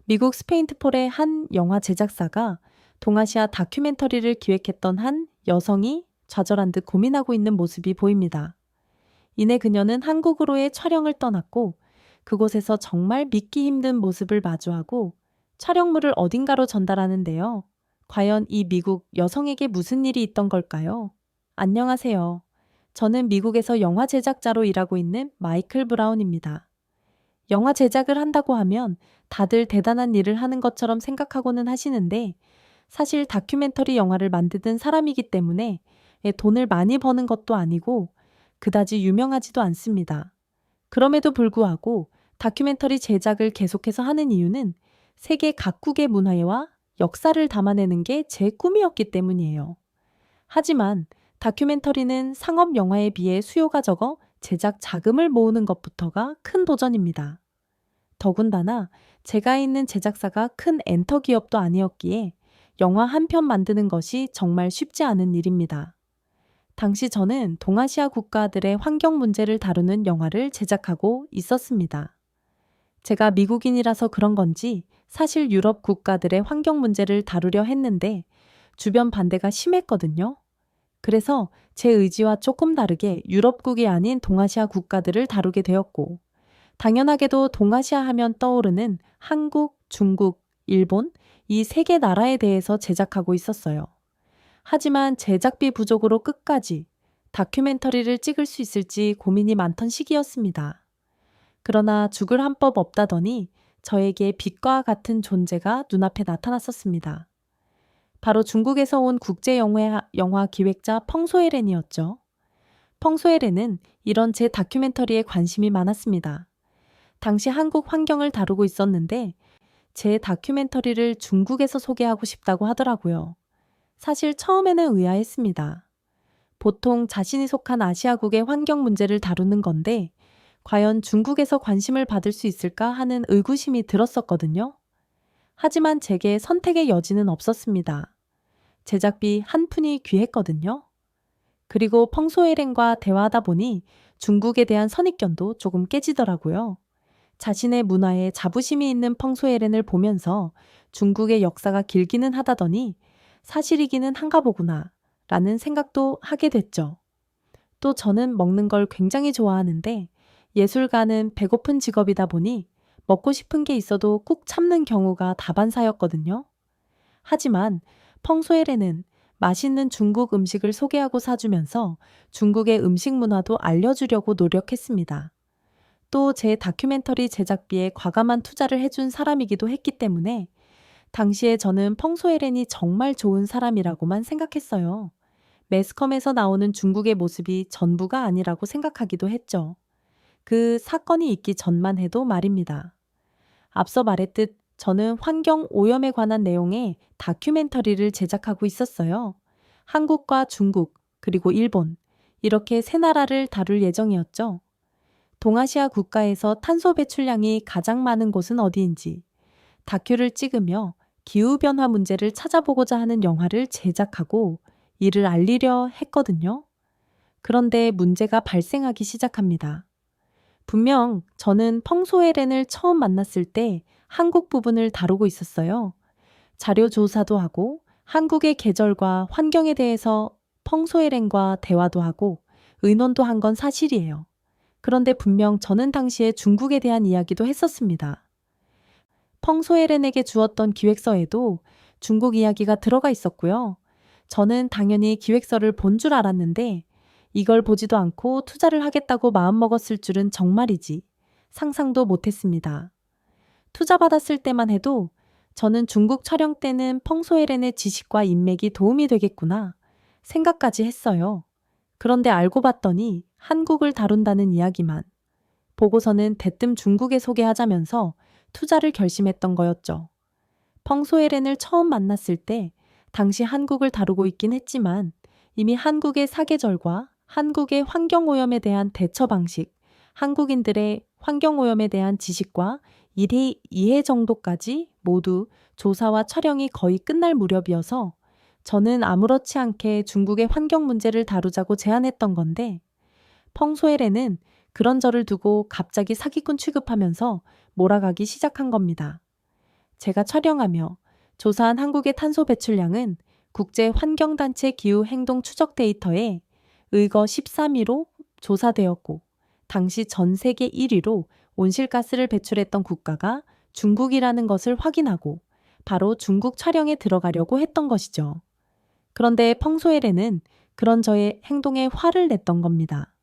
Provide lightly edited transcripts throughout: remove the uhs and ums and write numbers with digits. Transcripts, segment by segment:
미국 스페인트폴의 한 영화 제작사가 동아시아 다큐멘터리를 기획했던 한 여성이 좌절한 듯 고민하고 있는 모습이 보입니다. 이내 그녀는 한국으로의 촬영을 떠났고 그곳에서 정말 믿기 힘든 모습을 마주하고 촬영물을 어딘가로 전달하는데요. 과연 이 미국 여성에게 무슨 일이 있던 걸까요? 안녕하세요. 저는 미국에서 영화 제작자로 일하고 있는 마이클 브라운입니다. 영화 제작을 한다고 하면 다들 대단한 일을 하는 것처럼 생각하고는 하시는데 사실 다큐멘터리 영화를 만드는 사람이기 때문에 돈을 많이 버는 것도 아니고 그다지 유명하지도 않습니다. 그럼에도 불구하고 다큐멘터리 제작을 계속해서 하는 이유는 세계 각국의 문화와 역사를 담아내는 게 제 꿈이었기 때문이에요. 하지만 다큐멘터리는 상업 영화에 비해 수요가 적어 제작 자금을 모으는 것부터가 큰 도전입니다. 더군다나 제가 있는 제작사가 큰 엔터 기업도 아니었기에 영화 한 편 만드는 것이 정말 쉽지 않은 일입니다. 당시 저는 동아시아 국가들의 환경 문제를 다루는 영화를 제작하고 있었습니다. 제가 미국인이라서 그런 건지 사실 유럽 국가들의 환경 문제를 다루려 했는데 주변 반대가 심했거든요. 그래서 제 의지와 조금 다르게 유럽국이 아닌 동아시아 국가들을 다루게 되었고 당연하게도 동아시아 하면 떠오르는 한국, 중국, 일본 이 세 개 나라에 대해서 제작하고 있었어요. 하지만 제작비 부족으로 끝까지 다큐멘터리를 찍을 수 있을지 고민이 많던 시기였습니다. 그러나 죽을 한 법 없다더니 저에게 빛과 같은 존재가 눈앞에 나타났었습니다. 바로 중국에서 온 국제영화 기획자 펑소에렌이었죠. 펑소에렌은 이런 제 다큐멘터리에 관심이 많았습니다. 당시 한국 환경을 다루고 있었는데 제 다큐멘터리를 중국에서 소개하고 싶다고 하더라고요. 사실 처음에는 의아했습니다. 보통 자신이 속한 아시아국의 환경 문제를 다루는 건데 과연 중국에서 관심을 받을 수 있을까 하는 의구심이 들었었거든요. 하지만 제게 선택의 여지는 없었습니다. 제작비 한 푼이 귀했거든요. 그리고 펑소에렌과 대화하다 보니 중국에 대한 선입견도 조금 깨지더라고요. 자신의 문화에 자부심이 있는 펑소에렌을 보면서 중국의 역사가 길기는 하다더니 사실이기는 한가 보구나 라는 생각도 하게 됐죠. 또 저는 먹는 걸 굉장히 좋아하는데 예술가는 배고픈 직업이다 보니 먹고 싶은 게 있어도 꾹 참는 경우가 다반사였거든요. 하지만 펑소에렌은 맛있는 중국 음식을 소개하고 사주면서 중국의 음식 문화도 알려주려고 노력했습니다. 또 제 다큐멘터리 제작비에 과감한 투자를 해준 사람이기도 했기 때문에 당시에 저는 펑소에렌이 정말 좋은 사람이라고만 생각했어요. 매스컴에서 나오는 중국의 모습이 전부가 아니라고 생각하기도 했죠. 그 사건이 있기 전만 해도 말입니다. 앞서 말했듯 저는 환경 오염에 관한 내용의 다큐멘터리를 제작하고 있었어요. 한국과 중국, 그리고 일본, 이렇게 세 나라를 다룰 예정이었죠. 동아시아 국가에서 탄소 배출량이 가장 많은 곳은 어디인지 다큐를 찍으며 기후변화 문제를 찾아보고자 하는 영화를 제작하고 이를 알리려 했거든요. 그런데 문제가 발생하기 시작합니다. 분명 저는 펑소에렌을 처음 만났을 때 한국 부분을 다루고 있었어요. 자료 조사도 하고 한국의 계절과 환경에 대해서 펑소에렌과 대화도 하고 의논도 한 건 사실이에요. 그런데 분명 저는 당시에 중국에 대한 이야기도 했었습니다. 펑소에렌에게 주었던 기획서에도 중국 이야기가 들어가 있었고요. 저는 당연히 기획서를 본 줄 알았는데 이걸 보지도 않고 투자를 하겠다고 마음먹었을 줄은 정말이지 상상도 못했습니다. 투자받았을 때만 해도 저는 중국 촬영 때는 펑소에렌의 지식과 인맥이 도움이 되겠구나 생각까지 했어요. 그런데 알고 봤더니 한국을 다룬다는 이야기만. 보고서는 대뜸 중국에 소개하자면서 투자를 결심했던 거였죠. 펑소에렌을 처음 만났을 때 당시 한국을 다루고 있긴 했지만 이미 한국의 사계절과 한국의 환경오염에 대한 대처 방식, 한국인들의 환경오염에 대한 지식과 이해 정도까지 모두 조사와 촬영이 거의 끝날 무렵이어서 저는 아무렇지 않게 중국의 환경 문제를 다루자고 제안했던 건데 펑소에렌은 그런 저를 두고 갑자기 사기꾼 취급하면서 몰아가기 시작한 겁니다. 제가 촬영하며 조사한 한국의 탄소 배출량은 국제환경단체 기후행동 추적 데이터에 의거 13위로 조사되었고, 당시 전 세계 1위로 온실가스를 배출했던 국가가 중국이라는 것을 확인하고 바로 중국 촬영에 들어가려고 했던 것이죠. 그런데 펑소엘에는 그런 저의 행동에 화를 냈던 겁니다.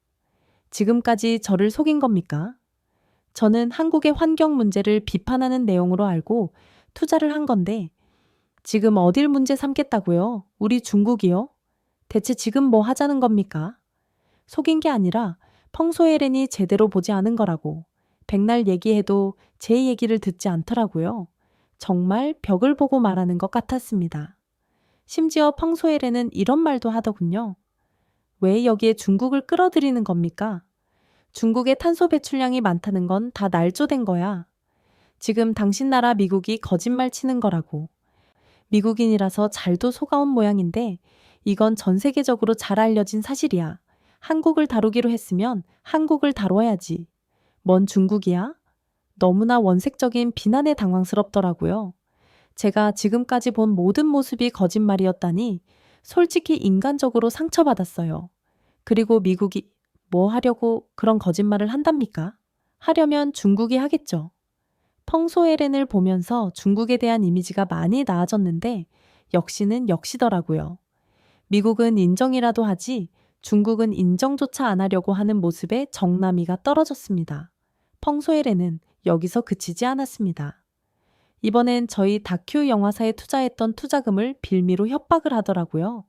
지금까지 저를 속인 겁니까? 저는 한국의 환경 문제를 비판하는 내용으로 알고 투자를 한 건데 지금 어딜 문제 삼겠다고요? 우리 중국이요? 대체 지금 뭐 하자는 겁니까? 속인 게 아니라 펑소에렌이 제대로 보지 않은 거라고. 백날 얘기해도 제 얘기를 듣지 않더라고요. 정말 벽을 보고 말하는 것 같았습니다. 심지어 펑소에렌은 이런 말도 하더군요. 왜 여기에 중국을 끌어들이는 겁니까? 중국의 탄소 배출량이 많다는 건 다 날조된 거야. 지금 당신 나라 미국이 거짓말 치는 거라고. 미국인이라서 잘도 속아온 모양인데 이건 전 세계적으로 잘 알려진 사실이야. 한국을 다루기로 했으면 한국을 다뤄야지. 뭔 중국이야? 너무나 원색적인 비난에 당황스럽더라고요. 제가 지금까지 본 모든 모습이 거짓말이었다니 솔직히 인간적으로 상처받았어요. 그리고 미국이 뭐 하려고 그런 거짓말을 한답니까? 하려면 중국이 하겠죠. 펑소에렌을 보면서 중국에 대한 이미지가 많이 나아졌는데 역시는 역시더라고요. 미국은 인정이라도 하지 중국은 인정조차 안 하려고 하는 모습에 정남이가 떨어졌습니다. 펑소에렌은 여기서 그치지 않았습니다. 이번엔 저희 다큐 영화사에 투자했던 투자금을 빌미로 협박을 하더라고요.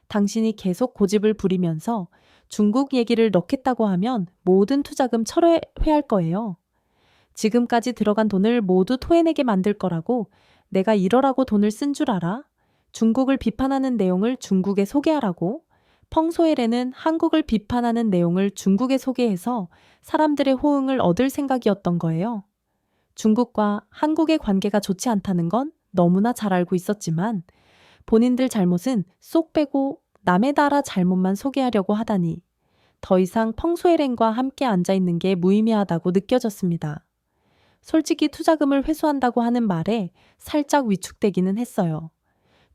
당신이 계속 고집을 부리면서 중국 얘기를 넣겠다고 하면 모든 투자금 철회할 거예요. 지금까지 들어간 돈을 모두 토해내게 만들 거라고. 내가 이러라고 돈을 쓴 줄 알아? 중국을 비판하는 내용을 중국에 소개하라고. 펑소에렌은 한국을 비판하는 내용을 중국에 소개해서 사람들의 호응을 얻을 생각이었던 거예요. 중국과 한국의 관계가 좋지 않다는 건 너무나 잘 알고 있었지만 본인들 잘못은 쏙 빼고 남의 나라 잘못만 소개하려고 하다니 더 이상 펑소에렌과 함께 앉아있는 게 무의미하다고 느껴졌습니다. 솔직히 투자금을 회수한다고 하는 말에 살짝 위축되기는 했어요.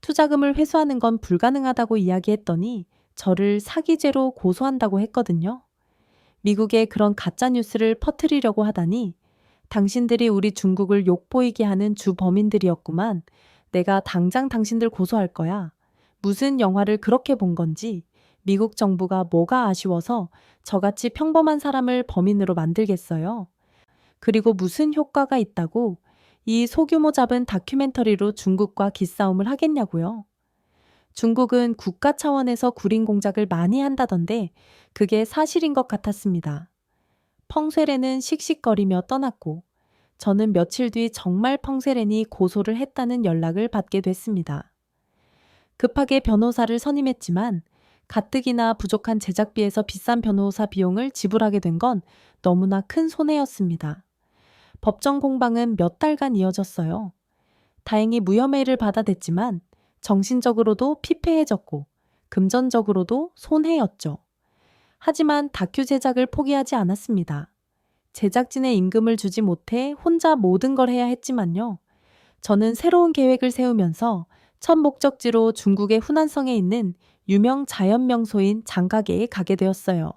투자금을 회수하는 건 불가능하다고 이야기했더니 저를 사기죄로 고소한다고 했거든요. 미국에 그런 가짜뉴스를 퍼뜨리려고 하다니 당신들이 우리 중국을 욕보이게 하는 주범인들이었구만. 내가 당장 당신들 고소할 거야. 무슨 영화를 그렇게 본 건지 미국 정부가 뭐가 아쉬워서 저같이 평범한 사람을 범인으로 만들겠어요. 그리고 무슨 효과가 있다고 이 소규모 잡은 다큐멘터리로 중국과 기싸움을 하겠냐고요. 중국은 국가 차원에서 구린 공작을 많이 한다던데 그게 사실인 것 같았습니다. 펑세렌은 씩씩거리며 떠났고 저는 며칠 뒤 정말 펑세렌이 고소를 했다는 연락을 받게 됐습니다. 급하게 변호사를 선임했지만 가뜩이나 부족한 제작비에서 비싼 변호사 비용을 지불하게 된 건 너무나 큰 손해였습니다. 법정 공방은 몇 달간 이어졌어요. 다행히 무혐의를 받아냈지만 정신적으로도 피폐해졌고 금전적으로도 손해였죠. 하지만 다큐 제작을 포기하지 않았습니다. 제작진의 임금을 주지 못해 혼자 모든 걸 해야 했지만요. 저는 새로운 계획을 세우면서 첫 목적지로 중국의 후난성에 있는 유명 자연 명소인 장가게에 가게 되었어요.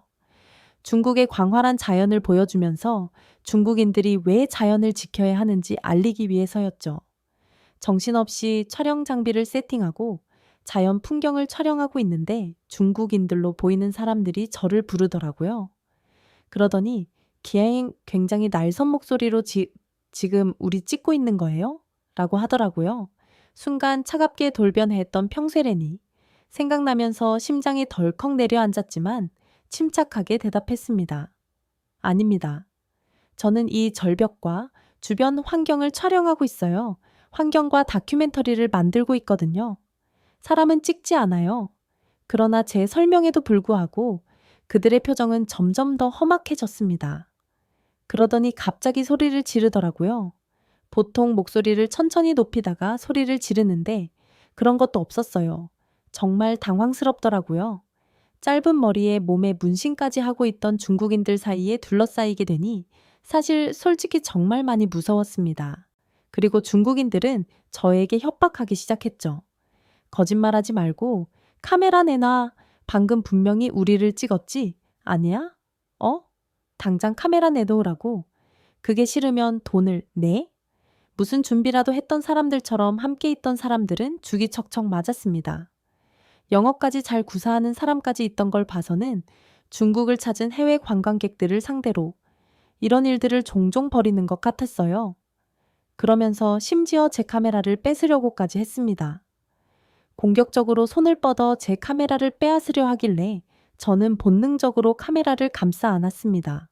중국의 광활한 자연을 보여주면서 중국인들이 왜 자연을 지켜야 하는지 알리기 위해서였죠. 정신없이 촬영 장비를 세팅하고 자연 풍경을 촬영하고 있는데 중국인들로 보이는 사람들이 저를 부르더라고요. 그러더니 기아잉 굉장히 날선 목소리로 지금 우리 찍고 있는 거예요? 라고 하더라고요. 순간 차갑게 돌변했던 평세렌이 생각나면서 심장이 덜컥 내려앉았지만 침착하게 대답했습니다. 아닙니다. 저는 이 절벽과 주변 환경을 촬영하고 있어요. 환경과 다큐멘터리를 만들고 있거든요. 사람은 찍지 않아요. 그러나 제 설명에도 불구하고 그들의 표정은 점점 더 험악해졌습니다. 그러더니 갑자기 소리를 지르더라고요. 보통 목소리를 천천히 높이다가 소리를 지르는데 그런 것도 없었어요. 정말 당황스럽더라고요. 짧은 머리에 몸에 문신까지 하고 있던 중국인들 사이에 둘러싸이게 되니 사실 솔직히 정말 많이 무서웠습니다. 그리고 중국인들은 저에게 협박하기 시작했죠. 거짓말하지 말고 카메라 내놔. 방금 분명히 우리를 찍었지? 아니야? 어? 당장 카메라 내놓으라고. 그게 싫으면 돈을 내? 무슨 준비라도 했던 사람들처럼 함께 있던 사람들은 죽이 척척 맞았습니다. 영어까지 잘 구사하는 사람까지 있던 걸 봐서는 중국을 찾은 해외 관광객들을 상대로 이런 일들을 종종 벌이는 것 같았어요. 그러면서 심지어 제 카메라를 뺏으려고까지 했습니다. 공격적으로 손을 뻗어 제 카메라를 빼앗으려 하길래 저는 본능적으로 카메라를 감싸 안았습니다.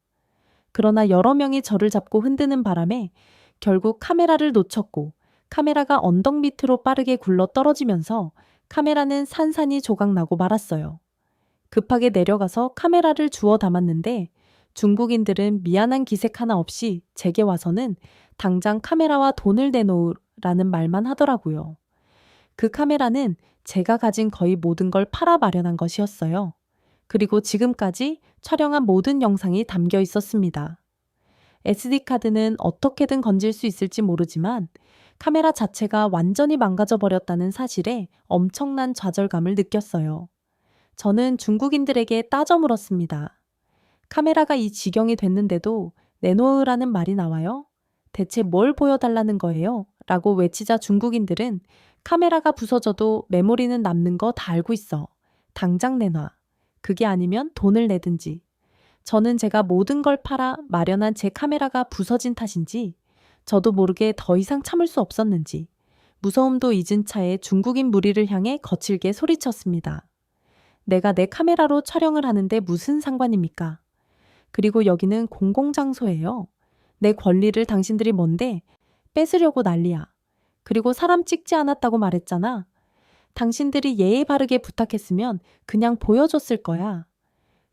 그러나 여러 명이 저를 잡고 흔드는 바람에 결국 카메라를 놓쳤고 카메라가 언덕 밑으로 빠르게 굴러 떨어지면서 카메라는 산산이 조각나고 말았어요. 급하게 내려가서 카메라를 주워 담았는데 중국인들은 미안한 기색 하나 없이 제게 와서는 당장 카메라와 돈을 내놓으라는 말만 하더라고요. 그 카메라는 제가 가진 거의 모든 걸 팔아 마련한 것이었어요. 그리고 지금까지 촬영한 모든 영상이 담겨 있었습니다. SD카드는 어떻게든 건질 수 있을지 모르지만 카메라 자체가 완전히 망가져 버렸다는 사실에 엄청난 좌절감을 느꼈어요. 저는 중국인들에게 따져 물었습니다. 카메라가 이 지경이 됐는데도 내놓으라는 말이 나와요? 대체 뭘 보여달라는 거예요? 라고 외치자 중국인들은 카메라가 부서져도 메모리는 남는 거 다 알고 있어. 당장 내놔. 그게 아니면 돈을 내든지. 저는 제가 모든 걸 팔아 마련한 제 카메라가 부서진 탓인지 저도 모르게 더 이상 참을 수 없었는지 무서움도 잊은 차에 중국인 무리를 향해 거칠게 소리쳤습니다. 내가 내 카메라로 촬영을 하는데 무슨 상관입니까? 그리고 여기는 공공장소예요. 내 권리를 당신들이 뭔데 뺏으려고 난리야. 그리고 사람 찍지 않았다고 말했잖아. 당신들이 예의 바르게 부탁했으면 그냥 보여줬을 거야.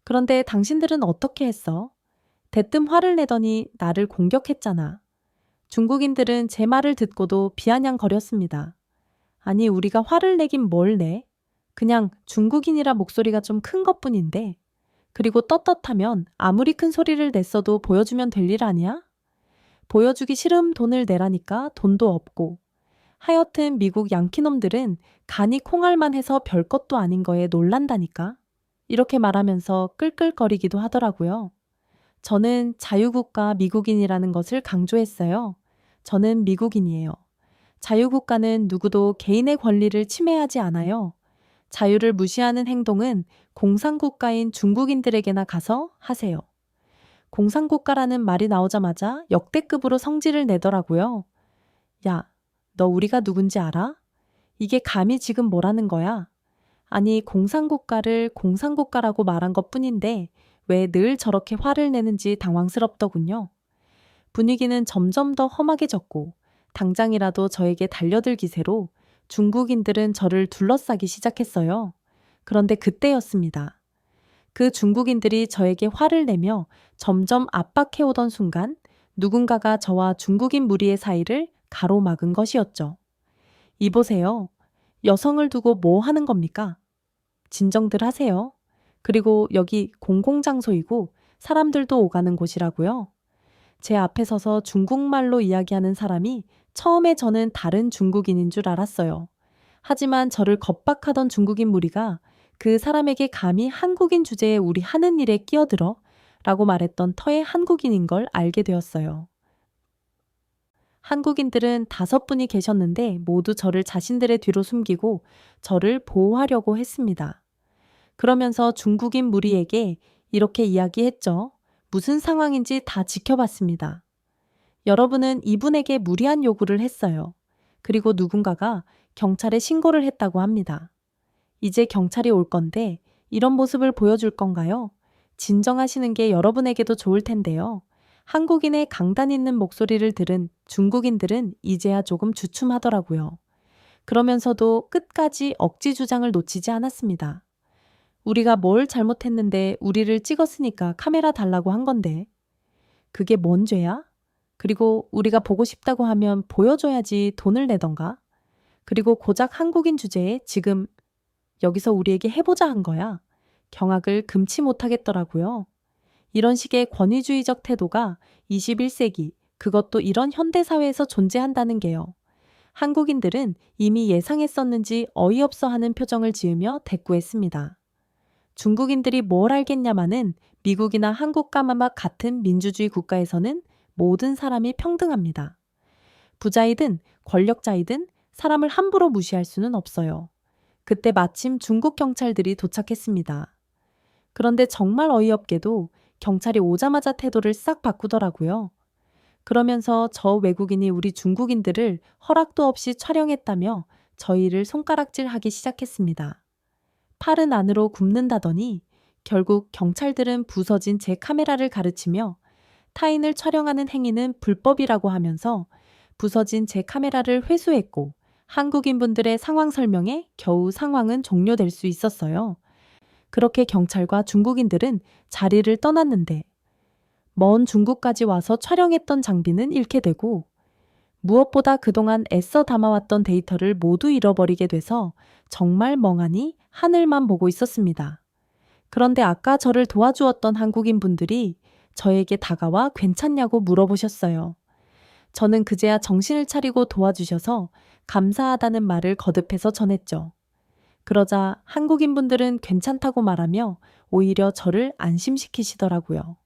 그런데 당신들은 어떻게 했어? 대뜸 화를 내더니 나를 공격했잖아. 중국인들은 제 말을 듣고도 비아냥거렸습니다. 아니, 우리가 화를 내긴 뭘 내? 그냥 중국인이라 목소리가 좀 큰 것뿐인데. 그리고 떳떳하면 아무리 큰 소리를 냈어도 보여주면 될 일 아니야? 보여주기 싫음 돈을 내라니까 돈도 없고. 하여튼 미국 양키놈들은 간이 콩알만 해서 별것도 아닌 거에 놀란다니까. 이렇게 말하면서 끌끌거리기도 하더라고요. 저는 자유국가 미국인이라는 것을 강조했어요. 저는 미국인이에요. 자유국가는 누구도 개인의 권리를 침해하지 않아요. 자유를 무시하는 행동은 공산국가인 중국인들에게나 가서 하세요. 공산국가라는 말이 나오자마자 역대급으로 성질을 내더라고요. 야, 너 우리가 누군지 알아? 이게 감히 지금 뭐라는 거야? 아니, 공산국가를 공산국가라고 말한 것 뿐인데 왜 늘 저렇게 화를 내는지 당황스럽더군요. 분위기는 점점 더 험하게졌고 당장이라도 저에게 달려들 기세로 중국인들은 저를 둘러싸기 시작했어요. 그런데 그때였습니다. 그 중국인들이 저에게 화를 내며 점점 압박해오던 순간 누군가가 저와 중국인 무리의 사이를 가로막은 것이었죠. 이보세요. 여성을 두고 뭐 하는 겁니까? 진정들 하세요. 그리고 여기 공공장소이고 사람들도 오가는 곳이라고요. 제 앞에 서서 중국말로 이야기하는 사람이 처음에 저는 다른 중국인인 줄 알았어요. 하지만 저를 겁박하던 중국인 무리가 그 사람에게 감히 한국인 주제에 우리 하는 일에 끼어들어 라고 말했던 터의 한국인인 걸 알게 되었어요. 한국인들은 5분이 계셨는데 모두 저를 자신들의 뒤로 숨기고 저를 보호하려고 했습니다. 그러면서 중국인 무리에게 이렇게 이야기했죠. 무슨 상황인지 다 지켜봤습니다. 여러분은 이분에게 무리한 요구를 했어요. 그리고 누군가가 경찰에 신고를 했다고 합니다. 이제 경찰이 올 건데 이런 모습을 보여줄 건가요? 진정하시는 게 여러분에게도 좋을 텐데요. 한국인의 강단 있는 목소리를 들은 중국인들은 이제야 조금 주춤하더라고요. 그러면서도 끝까지 억지 주장을 놓치지 않았습니다. 우리가 뭘 잘못했는데 우리를 찍었으니까 카메라 달라고 한 건데. 그게 뭔 죄야? 그리고 우리가 보고 싶다고 하면 보여줘야지 돈을 내던가. 그리고 고작 한국인 주제에 지금 여기서 우리에게 해보자 한 거야. 경악을 금치 못하겠더라고요. 이런 식의 권위주의적 태도가 21세기 그것도 이런 현대사회에서 존재한다는 게요. 한국인들은 이미 예상했었는지 어이없어 하는 표정을 지으며 대꾸했습니다. 중국인들이 뭘 알겠냐마는 미국이나 한국과 같은 민주주의 국가에서는 모든 사람이 평등합니다. 부자이든 권력자이든 사람을 함부로 무시할 수는 없어요. 그때 마침 중국 경찰들이 도착했습니다. 그런데 정말 어이없게도 경찰이 오자마자 태도를 싹 바꾸더라고요. 그러면서 저 외국인이 우리 중국인들을 허락도 없이 촬영했다며 저희를 손가락질하기 시작했습니다. 팔은 안으로 굽는다더니 결국 경찰들은 부서진 제 카메라를 가르치며 타인을 촬영하는 행위는 불법이라고 하면서 부서진 제 카메라를 회수했고 한국인분들의 상황 설명에 겨우 상황은 종료될 수 있었어요. 그렇게 경찰과 중국인들은 자리를 떠났는데 먼 중국까지 와서 촬영했던 장비는 잃게 되고 무엇보다 그동안 애써 담아왔던 데이터를 모두 잃어버리게 돼서 정말 멍하니 하늘만 보고 있었습니다. 그런데 아까 저를 도와주었던 한국인 분들이 저에게 다가와 괜찮냐고 물어보셨어요. 저는 그제야 정신을 차리고 도와주셔서 감사하다는 말을 거듭해서 전했죠. 그러자 한국인 분들은 괜찮다고 말하며 오히려 저를 안심시키시더라고요.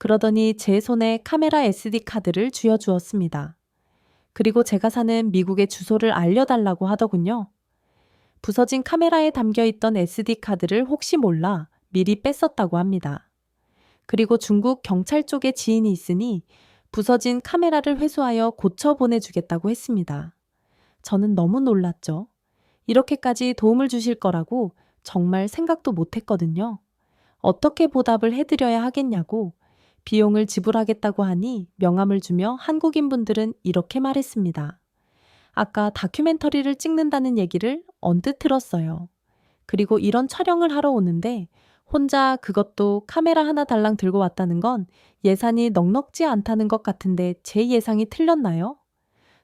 그러더니 제 손에 카메라 SD 카드를 쥐어주었습니다. 그리고 제가 사는 미국의 주소를 알려달라고 하더군요. 부서진 카메라에 담겨있던 SD 카드를 혹시 몰라 미리 뺐었다고 합니다. 그리고 중국 경찰 쪽에 지인이 있으니 부서진 카메라를 회수하여 고쳐 보내주겠다고 했습니다. 저는 너무 놀랐죠. 이렇게까지 도움을 주실 거라고 정말 생각도 못했거든요. 어떻게 보답을 해드려야 하겠냐고 비용을 지불하겠다고 하니 명함을 주며 한국인분들은 이렇게 말했습니다. 아까 다큐멘터리를 찍는다는 얘기를 언뜻 들었어요. 그리고 이런 촬영을 하러 오는데 혼자 그것도 카메라 하나 달랑 들고 왔다는 건 예산이 넉넉지 않다는 것 같은데 제 예상이 틀렸나요?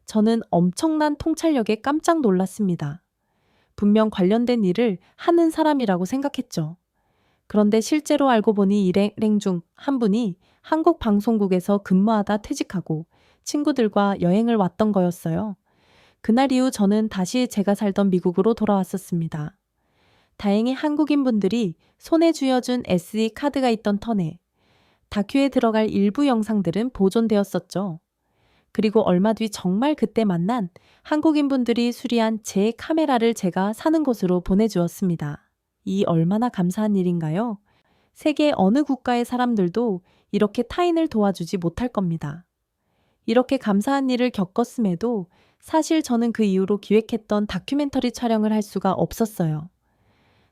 저는 엄청난 통찰력에 깜짝 놀랐습니다. 분명 관련된 일을 하는 사람이라고 생각했죠. 그런데 실제로 알고 보니 일행 중 한 분이 한국 방송국에서 근무하다 퇴직하고 친구들과 여행을 왔던 거였어요. 그날 이후 저는 다시 제가 살던 미국으로 돌아왔었습니다. 다행히 한국인 분들이 손에 쥐어준 SD 카드가 있던 턴에 다큐에 들어갈 일부 영상들은 보존되었었죠. 그리고 얼마 뒤 정말 그때 만난 한국인 분들이 수리한 제 카메라를 제가 사는 곳으로 보내주었습니다. 이 얼마나 감사한 일인가요? 세계 어느 국가의 사람들도 이렇게 타인을 도와주지 못할 겁니다. 이렇게 감사한 일을 겪었음에도 사실 저는 그 이후로 기획했던 다큐멘터리 촬영을 할 수가 없었어요.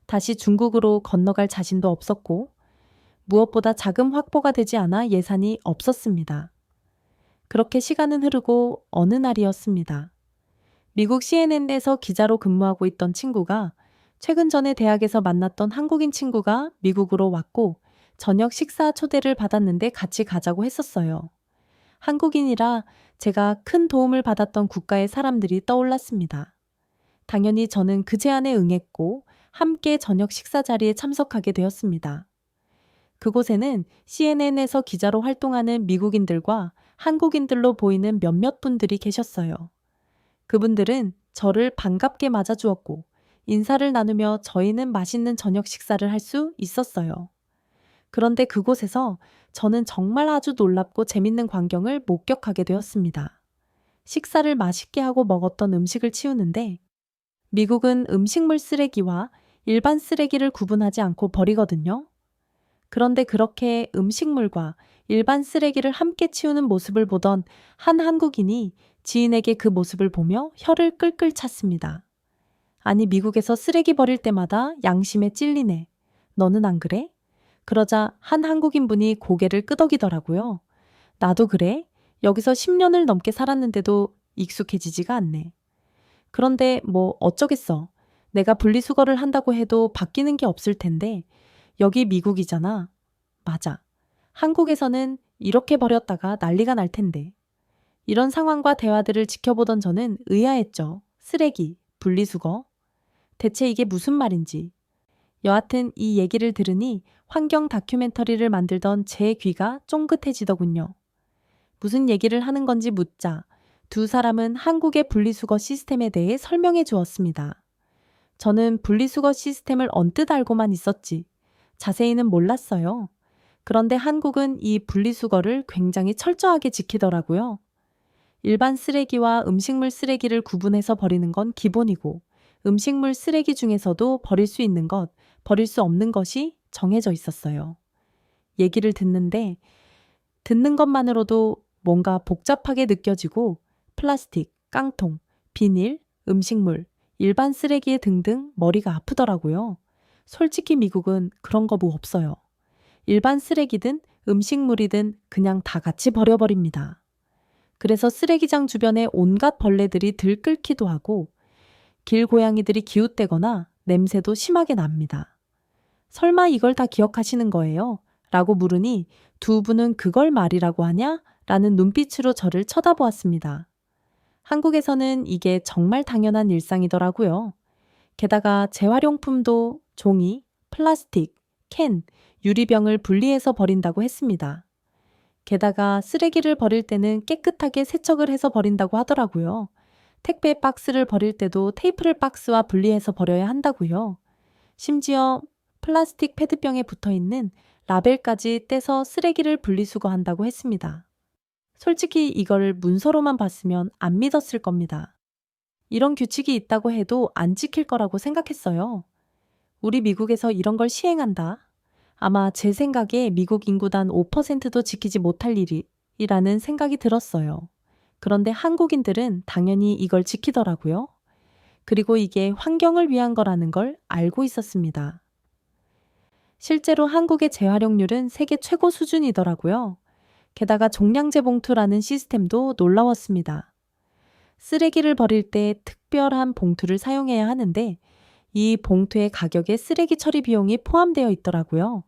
다시 중국으로 건너갈 자신도 없었고 무엇보다 자금 확보가 되지 않아 예산이 없었습니다. 그렇게 시간은 흐르고 어느 날이었습니다. 미국 CNN에서 기자로 근무하고 있던 친구가 최근 전에 대학에서 만났던 한국인 친구가 미국으로 왔고 저녁 식사 초대를 받았는데 같이 가자고 했었어요. 한국인이라 제가 큰 도움을 받았던 국가의 사람들이 떠올랐습니다. 당연히 저는 그 제안에 응했고 함께 저녁 식사 자리에 참석하게 되었습니다. 그곳에는 CNN에서 기자로 활동하는 미국인들과 한국인들로 보이는 몇몇 분들이 계셨어요. 그분들은 저를 반갑게 맞아주었고 인사를 나누며 저희는 맛있는 저녁 식사를 할 수 있었어요. 그런데 그곳에서 저는 정말 아주 놀랍고 재밌는 광경을 목격하게 되었습니다. 식사를 맛있게 하고 먹었던 음식을 치우는데 미국은 음식물 쓰레기와 일반 쓰레기를 구분하지 않고 버리거든요. 그런데 그렇게 음식물과 일반 쓰레기를 함께 치우는 모습을 보던 한 한국인이 지인에게 그 모습을 보며 혀를 끌끌 찼습니다. 아니 미국에서 쓰레기 버릴 때마다 양심에 찔리네. 너는 안 그래? 그러자 한 한국인분이 고개를 끄덕이더라고요. 나도 그래? 여기서 10년을 넘게 살았는데도 익숙해지지가 않네. 그런데 뭐 어쩌겠어. 내가 분리수거를 한다고 해도 바뀌는 게 없을 텐데 여기 미국이잖아. 맞아. 한국에서는 이렇게 버렸다가 난리가 날 텐데. 이런 상황과 대화들을 지켜보던 저는 의아했죠. 쓰레기, 분리수거. 대체 이게 무슨 말인지. 여하튼 이 얘기를 들으니 환경 다큐멘터리를 만들던 제 귀가 쫑긋해지더군요. 무슨 얘기를 하는 건지 묻자 두 사람은 한국의 분리수거 시스템에 대해 설명해 주었습니다. 저는 분리수거 시스템을 언뜻 알고만 있었지 자세히는 몰랐어요. 그런데 한국은 이 분리수거를 굉장히 철저하게 지키더라고요. 일반 쓰레기와 음식물 쓰레기를 구분해서 버리는 건 기본이고 음식물 쓰레기 중에서도 버릴 수 있는 것, 버릴 수 없는 것이 정해져 있었어요. 얘기를 듣는 것만으로도 뭔가 복잡하게 느껴지고 플라스틱, 깡통, 비닐, 음식물, 일반 쓰레기 등등 머리가 아프더라고요. 솔직히 미국은 그런 거 뭐 없어요. 일반 쓰레기든 음식물이든 그냥 다 같이 버려버립니다. 그래서 쓰레기장 주변에 온갖 벌레들이 들끓기도 하고 길고양이들이 기웃대거나 냄새도 심하게 납니다. 설마 이걸 다 기억하시는 거예요? 라고 물으니 두 분은 그걸 말이라고 하냐? 라는 눈빛으로 저를 쳐다보았습니다. 한국에서는 이게 정말 당연한 일상이더라고요. 게다가 재활용품도 종이, 플라스틱, 캔, 유리병을 분리해서 버린다고 했습니다. 게다가 쓰레기를 버릴 때는 깨끗하게 세척을 해서 버린다고 하더라고요. 택배 박스를 버릴 때도 테이프를 박스와 분리해서 버려야 한다고요. 심지어 플라스틱 페트병에 붙어있는 라벨까지 떼서 쓰레기를 분리수거한다고 했습니다. 솔직히 이걸 문서로만 봤으면 안 믿었을 겁니다. 이런 규칙이 있다고 해도 안 지킬 거라고 생각했어요. 우리 미국에서 이런 걸 시행한다. 아마 제 생각에 미국 인구단 5%도 지키지 못할 일이라는 생각이 들었어요. 그런데 한국인들은 당연히 이걸 지키더라고요. 그리고 이게 환경을 위한 거라는 걸 알고 있었습니다. 실제로 한국의 재활용률은 세계 최고 수준이더라고요. 게다가 종량제 봉투라는 시스템도 놀라웠습니다. 쓰레기를 버릴 때 특별한 봉투를 사용해야 하는데 이 봉투의 가격에 쓰레기 처리 비용이 포함되어 있더라고요.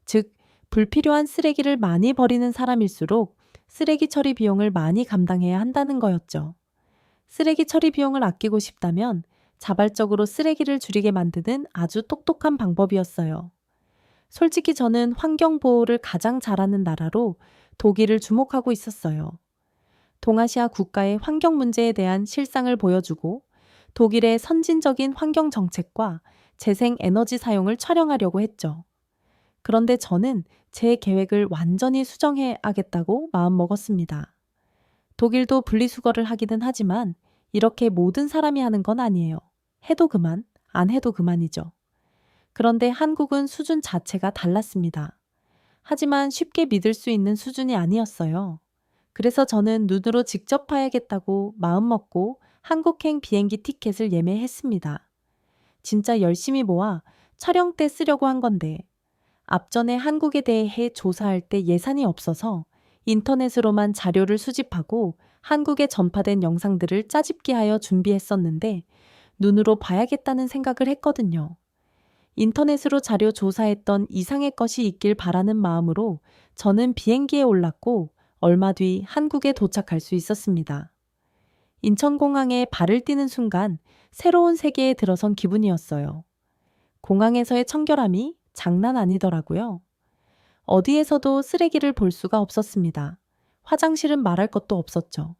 즉, 불필요한 쓰레기를 많이 버리는 사람일수록 쓰레기 처리 비용을 많이 감당해야 한다는 거였죠. 쓰레기 처리 비용을 아끼고 싶다면 자발적으로 쓰레기를 줄이게 만드는 아주 똑똑한 방법이었어요. 솔직히 저는 환경보호를 가장 잘하는 나라로 독일을 주목하고 있었어요. 동아시아 국가의 환경 문제에 대한 실상을 보여주고 독일의 선진적인 환경 정책과 재생 에너지 사용을 촬영하려고 했죠. 그런데 저는 제 계획을 완전히 수정해야겠다고 마음먹었습니다. 독일도 분리수거를 하기는 하지만 이렇게 모든 사람이 하는 건 아니에요. 해도 그만, 안 해도 그만이죠. 그런데 한국은 수준 자체가 달랐습니다. 하지만 쉽게 믿을 수 있는 수준이 아니었어요. 그래서 저는 눈으로 직접 봐야겠다고 마음먹고 한국행 비행기 티켓을 예매했습니다. 진짜 열심히 모아 촬영 때 쓰려고 한 건데 앞전에 한국에 대해 조사할 때 예산이 없어서 인터넷으로만 자료를 수집하고 한국에 전파된 영상들을 짜집기하여 준비했었는데 눈으로 봐야겠다는 생각을 했거든요. 인터넷으로 자료 조사했던 이상의 것이 있길 바라는 마음으로 저는 비행기에 올랐고 얼마 뒤 한국에 도착할 수 있었습니다. 인천공항에 발을 띄는 순간 새로운 세계에 들어선 기분이었어요. 공항에서의 청결함이 장난 아니더라고요. 어디에서도 쓰레기를 볼 수가 없었습니다. 화장실은 말할 것도 없었죠.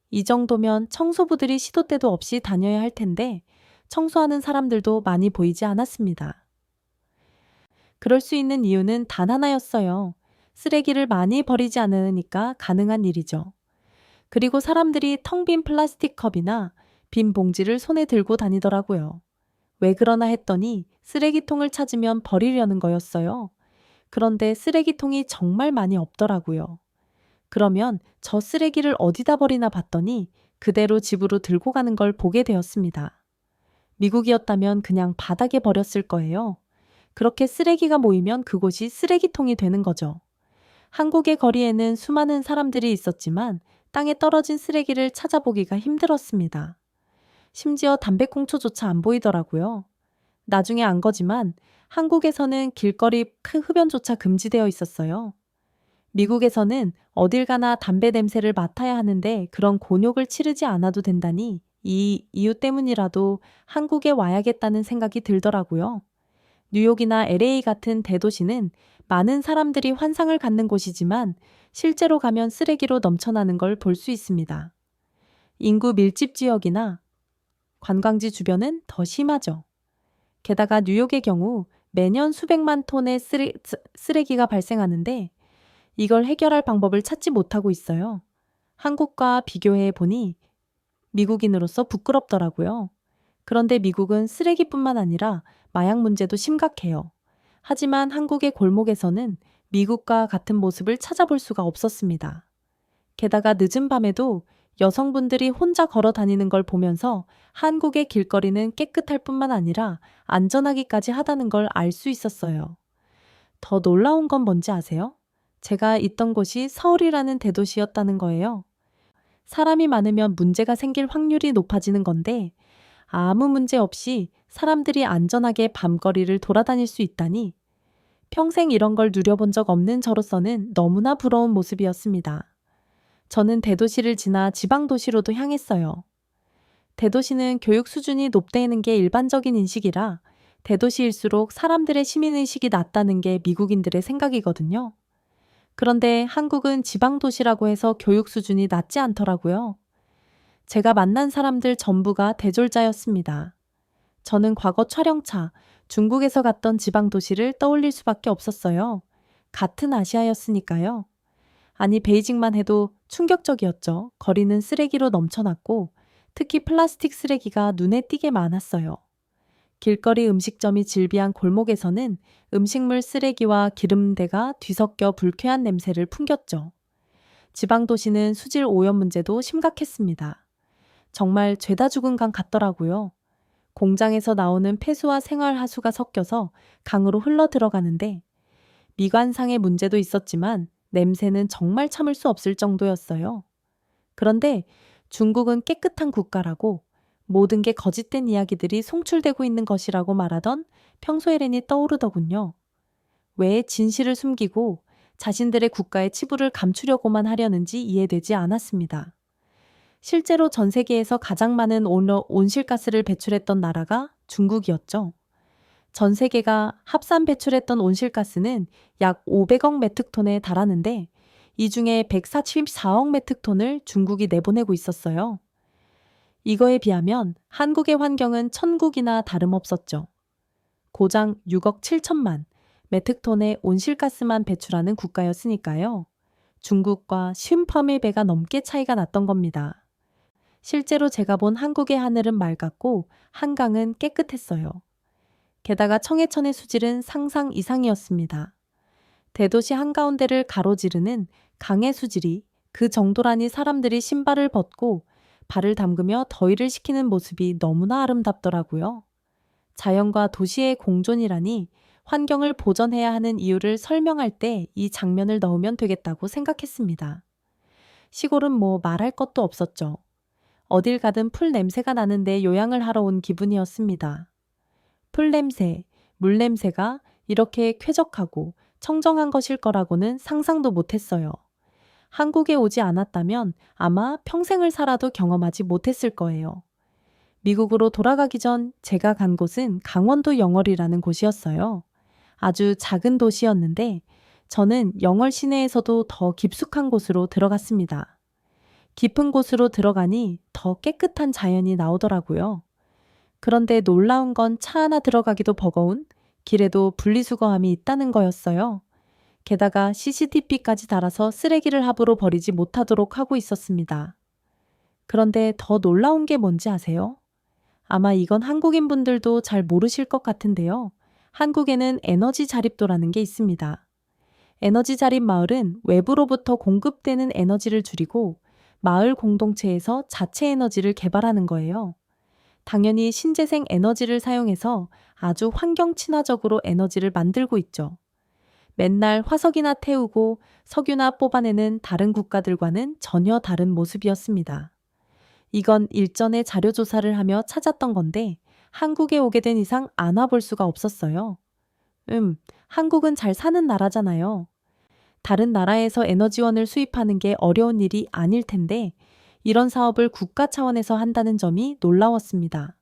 이 정도면 청소부들이 시도 때도 없이 다녀야 할 텐데 청소하는 사람들도 많이 보이지 않았습니다. 그럴 수 있는 이유는 단 하나였어요. 쓰레기를 많이 버리지 않으니까 가능한 일이죠. 그리고 사람들이 텅 빈 플라스틱 컵이나 빈 봉지를 손에 들고 다니더라고요. 왜 그러나 했더니 쓰레기통을 찾으면 버리려는 거였어요. 그런데 쓰레기통이 정말 많이 없더라고요. 그러면 저 쓰레기를 어디다 버리나 봤더니 그대로 집으로 들고 가는 걸 보게 되었습니다. 미국이었다면 그냥 바닥에 버렸을 거예요. 그렇게 쓰레기가 모이면 그곳이 쓰레기통이 되는 거죠. 한국의 거리에는 수많은 사람들이 있었지만 땅에 떨어진 쓰레기를 찾아보기가 힘들었습니다. 심지어 담배꽁초조차 안 보이더라고요. 나중에 안 거지만 한국에서는 길거리 큰 흡연조차 금지되어 있었어요. 미국에서는 어딜 가나 담배 냄새를 맡아야 하는데 그런 곤욕을 치르지 않아도 된다니 이 이유 때문이라도 한국에 와야겠다는 생각이 들더라고요. 뉴욕이나 LA 같은 대도시는 많은 사람들이 환상을 갖는 곳이지만 실제로 가면 쓰레기로 넘쳐나는 걸 볼 수 있습니다. 인구 밀집 지역이나 관광지 주변은 더 심하죠. 게다가 뉴욕의 경우 매년 수백만 톤의 쓰레기가 발생하는데 이걸 해결할 방법을 찾지 못하고 있어요. 한국과 비교해 보니 미국인으로서 부끄럽더라고요. 그런데 미국은 쓰레기뿐만 아니라 마약 문제도 심각해요. 하지만 한국의 골목에서는 미국과 같은 모습을 찾아볼 수가 없었습니다. 게다가 늦은 밤에도 여성분들이 혼자 걸어 다니는 걸 보면서 한국의 길거리는 깨끗할 뿐만 아니라 안전하기까지 하다는 걸 알 수 있었어요. 더 놀라운 건 뭔지 아세요? 제가 있던 곳이 서울이라는 대도시였다는 거예요. 사람이 많으면 문제가 생길 확률이 높아지는 건데 아무 문제 없이 사람들이 안전하게 밤거리를 돌아다닐 수 있다니 평생 이런 걸 누려본 적 없는 저로서는 너무나 부러운 모습이었습니다. 저는 대도시를 지나 지방도시로도 향했어요. 대도시는 교육 수준이 높다는 게 일반적인 인식이라 대도시일수록 사람들의 시민의식이 낮다는 게 미국인들의 생각이거든요. 그런데 한국은 지방도시라고 해서 교육 수준이 낮지 않더라고요. 제가 만난 사람들 전부가 대졸자였습니다. 저는 과거 촬영차, 중국에서 갔던 지방도시를 떠올릴 수밖에 없었어요. 같은 아시아였으니까요. 아니, 베이징만 해도 충격적이었죠. 거리는 쓰레기로 넘쳐났고 특히 플라스틱 쓰레기가 눈에 띄게 많았어요. 길거리 음식점이 즐비한 골목에서는 음식물 쓰레기와 기름대가 뒤섞여 불쾌한 냄새를 풍겼죠. 지방도시는 수질 오염 문제도 심각했습니다. 정말 죄다 죽은 강 같더라고요. 공장에서 나오는 폐수와 생활하수가 섞여서 강으로 흘러 들어가는데 미관상의 문제도 있었지만 냄새는 정말 참을 수 없을 정도였어요. 그런데 중국은 깨끗한 국가라고 모든 게 거짓된 이야기들이 송출되고 있는 것이라고 말하던 평소에렌이 떠오르더군요. 왜 진실을 숨기고 자신들의 국가의 치부를 감추려고만 하려는지 이해되지 않았습니다. 실제로 전 세계에서 가장 많은 온실가스를 배출했던 나라가 중국이었죠. 전 세계가 합산 배출했던 온실가스는 약 500억 메트톤에 달하는데 이 중에 144억 메트톤을 중국이 내보내고 있었어요. 이거에 비하면 한국의 환경은 천국이나 다름없었죠. 고장 6억 7천만 메트톤의 온실가스만 배출하는 국가였으니까요. 중국과 50의 배가 넘게 차이가 났던 겁니다. 실제로 제가 본 한국의 하늘은 맑았고 한강은 깨끗했어요. 게다가 청해천의 수질은 상상 이상이었습니다. 대도시 한가운데를 가로지르는 강의 수질이 그 정도라니 사람들이 신발을 벗고 발을 담그며 더위를 식히는 모습이 너무나 아름답더라고요. 자연과 도시의 공존이라니 환경을 보전해야 하는 이유를 설명할 때 이 장면을 넣으면 되겠다고 생각했습니다. 시골은 뭐 말할 것도 없었죠. 어딜 가든 풀 냄새가 나는데 요양을 하러 온 기분이었습니다. 풀 냄새, 물 냄새가 이렇게 쾌적하고 청정한 것일 거라고는 상상도 못했어요. 한국에 오지 않았다면 아마 평생을 살아도 경험하지 못했을 거예요. 미국으로 돌아가기 전 제가 간 곳은 강원도 영월이라는 곳이었어요. 아주 작은 도시였는데 저는 영월 시내에서도 더 깊숙한 곳으로 들어갔습니다. 깊은 곳으로 들어가니 더 깨끗한 자연이 나오더라고요. 그런데 놀라운 건 차 하나 들어가기도 버거운 길에도 분리수거함이 있다는 거였어요. 게다가 CCTV까지 달아서 쓰레기를 함부로 버리지 못하도록 하고 있었습니다. 그런데 더 놀라운 게 뭔지 아세요? 아마 이건 한국인 분들도 잘 모르실 것 같은데요. 한국에는 에너지 자립도라는 게 있습니다. 에너지 자립 마을은 외부로부터 공급되는 에너지를 줄이고 마을 공동체에서 자체 에너지를 개발하는 거예요. 당연히 신재생 에너지를 사용해서 아주 환경 친화적으로 에너지를 만들고 있죠. 맨날 화석이나 태우고 석유나 뽑아내는 다른 국가들과는 전혀 다른 모습이었습니다. 이건 일전에 자료조사를 하며 찾았던 건데 한국에 오게 된 이상 안 와볼 수가 없었어요. 한국은 잘 사는 나라잖아요. 다른 나라에서 에너지원을 수입하는 게 어려운 일이 아닐 텐데 이런 사업을 국가 차원에서 한다는 점이 놀라웠습니다.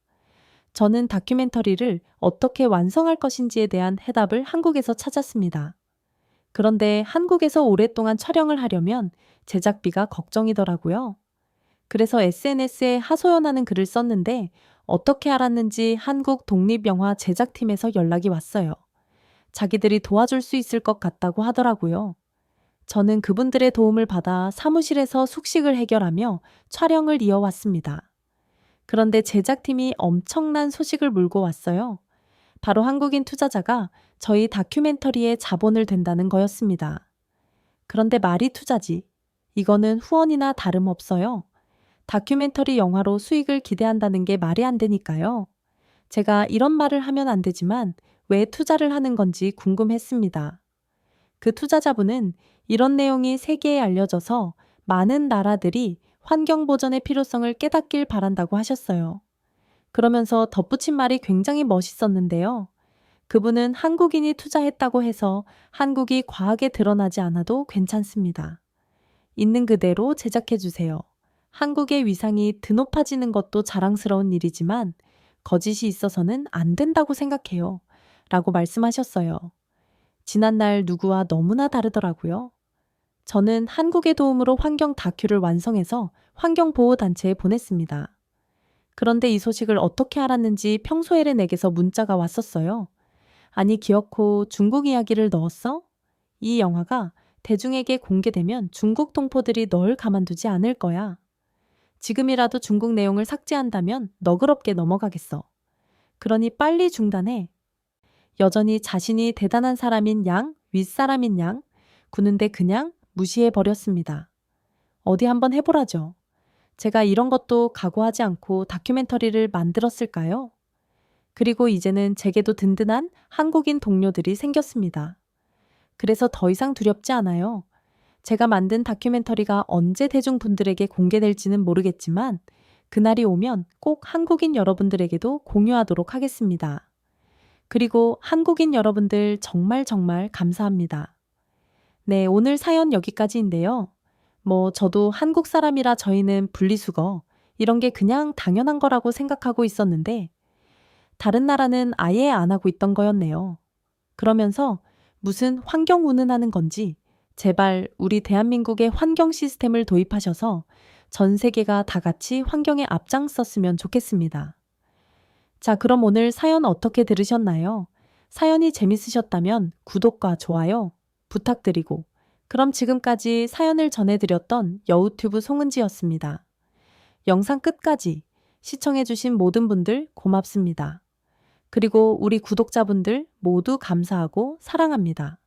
저는 다큐멘터리를 어떻게 완성할 것인지에 대한 해답을 한국에서 찾았습니다. 그런데 한국에서 오랫동안 촬영을 하려면 제작비가 걱정이더라고요. 그래서 SNS에 하소연하는 글을 썼는데 어떻게 알았는지 한국 독립영화 제작팀에서 연락이 왔어요. 자기들이 도와줄 수 있을 것 같다고 하더라고요. 저는 그분들의 도움을 받아 사무실에서 숙식을 해결하며 촬영을 이어왔습니다. 그런데 제작팀이 엄청난 소식을 물고 왔어요. 바로 한국인 투자자가 저희 다큐멘터리에 자본을 댄다는 거였습니다. 그런데 말이 투자지. 이거는 후원이나 다름없어요. 다큐멘터리 영화로 수익을 기대한다는 게 말이 안 되니까요. 제가 이런 말을 하면 안 되지만 왜 투자를 하는 건지 궁금했습니다. 그 투자자분은 이런 내용이 세계에 알려져서 많은 나라들이 환경 보전의 필요성을 깨닫길 바란다고 하셨어요. 그러면서 덧붙인 말이 굉장히 멋있었는데요. 그분은 한국인이 투자했다고 해서 한국이 과하게 드러나지 않아도 괜찮습니다. 있는 그대로 제작해주세요. 한국의 위상이 드높아지는 것도 자랑스러운 일이지만 거짓이 있어서는 안 된다고 생각해요. 라고 말씀하셨어요. 지난날 누구와 너무나 다르더라고요. 저는 한국의 도움으로 환경 다큐를 완성해서 환경보호단체에 보냈습니다. 그런데 이 소식을 어떻게 알았는지 평소에렌에게서 문자가 왔었어요. 아니 기어코 중국 이야기를 넣었어? 이 영화가 대중에게 공개되면 중국 동포들이 널 가만두지 않을 거야. 지금이라도 중국 내용을 삭제한다면 너그럽게 넘어가겠어. 그러니 빨리 중단해. 여전히 자신이 대단한 사람인 양, 윗사람인 양, 구는데 그냥 무시해버렸습니다. 어디 한번 해보라죠. 제가 이런 것도 각오하지 않고 다큐멘터리를 만들었을까요? 그리고 이제는 제게도 든든한 한국인 동료들이 생겼습니다. 그래서 더 이상 두렵지 않아요. 제가 만든 다큐멘터리가 언제 대중분들에게 공개될지는 모르겠지만 그날이 오면 꼭 한국인 여러분들에게도 공유하도록 하겠습니다. 그리고 한국인 여러분들 정말 감사합니다. 네, 오늘 사연 여기까지인데요. 저도 한국 사람이라 저희는 분리수거, 이런 게 그냥 당연한 거라고 생각하고 있었는데 다른 나라는 아예 안 하고 있던 거였네요. 그러면서 무슨 환경 운운하는 건지 제발 우리 대한민국의 환경 시스템을 도입하셔서 전 세계가 다 같이 환경에 앞장섰으면 좋겠습니다. 자, 그럼 오늘 사연 어떻게 들으셨나요? 사연이 재밌으셨다면 구독과 좋아요 부탁드리고 그럼 지금까지 사연을 전해드렸던 여우튜브 송은지였습니다. 영상 끝까지 시청해주신 모든 분들 고맙습니다. 그리고 우리 구독자분들 모두 감사하고 사랑합니다.